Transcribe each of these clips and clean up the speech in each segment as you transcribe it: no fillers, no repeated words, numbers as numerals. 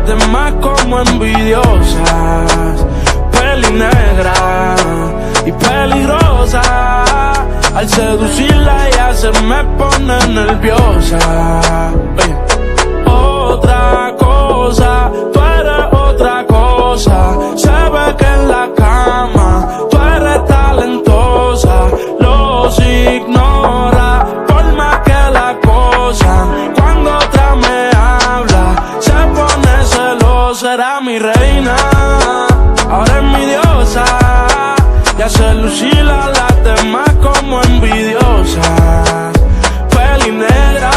las demás como envidiosas. Peli negra y peligrosa, al seducirla ella se me pone nerviosa. Otra cosa, tú eres otra cosa. Se ve que en la cama tú eres talentosa. Los ignora por más que la cosa. Cuando otra me habla se pone celosa. Era mi reina, ahora es mi diosa. Y hace lucir a las demás como envidiosas. Peli negra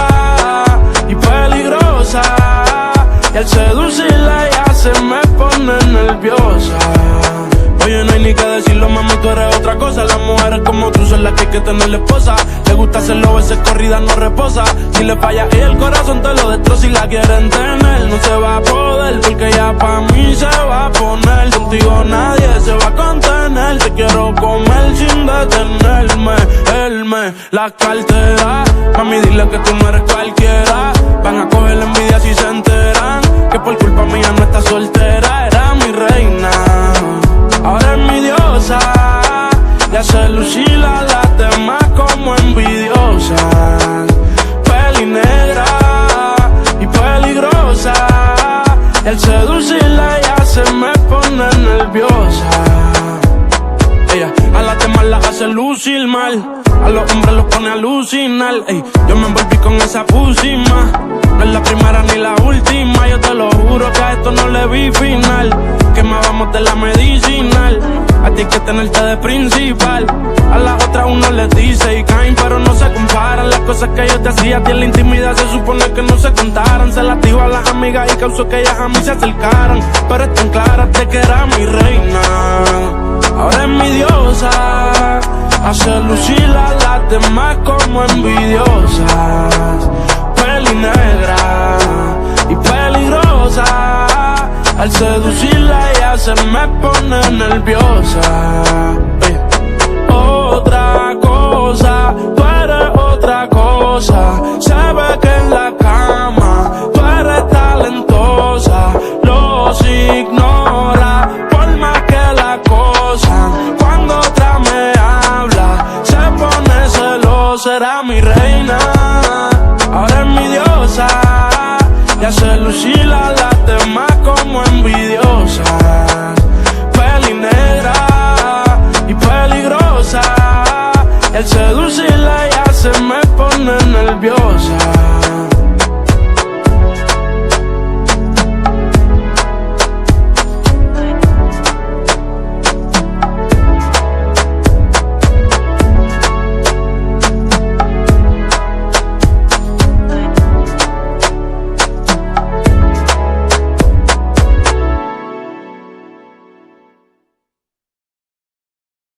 y peligrosa, y al seducirla ella se me pone nerviosa. Oye, no hay ni que decirlo, mami, tú eres otra cosa. Las mujeres como tú son las que hay que tener esposa. Le gusta hacerlo, veces corrida no reposa. Si le falla y el corazón te lo destroza. Si la quieren tener, no se va a poder, porque ya pa' mí se va a poner. Contigo nadie se va a contener. Te quiero comer sin detenerme. Él me la cartera. Mami, dile que tú no eres cualquiera. Van a coger la envidia si se enteran que por culpa mía no está soltera. Era mi reina, ahora es mi diosa. Y hace lucir a las demás como envidiosas. Peli negra y peligrosa, y al seducirla ella se me pone nerviosa. Ella a las demás las hace lucir mal, a los hombres los pone a alucinar. Ey, yo me envolví con esa pusima. No es la primera ni la última. Yo te lo juro que a esto no le vi final. Que más vamos de la medicinal. A ti hay que tenerte de principal. A las otras uno les dice y caen, pero no se comparan. Las cosas que yo te hacía a ti en la intimidad se supone que no se contaran. Se las dijo a las amigas y causó que ellas a mí se acercaran. Pero están claras de que era mi reina, ahora es mi diosa. Hace lucir a las demás como envidiosas. Peli negra y peligrosa, al seducirla ella se me pone nerviosa. Otra cosa, tú eres otra cosa. Se ve que en la cama tú eres talentosa. Los ignora por más que la cosa. Cuando otra me habla se pone celosa. Era mi reina, ahora es mi diosa. Y hace lucir a las demás como envidiosas. Peli negra y peligrosa, y al seducirla ella se me pone nerviosa.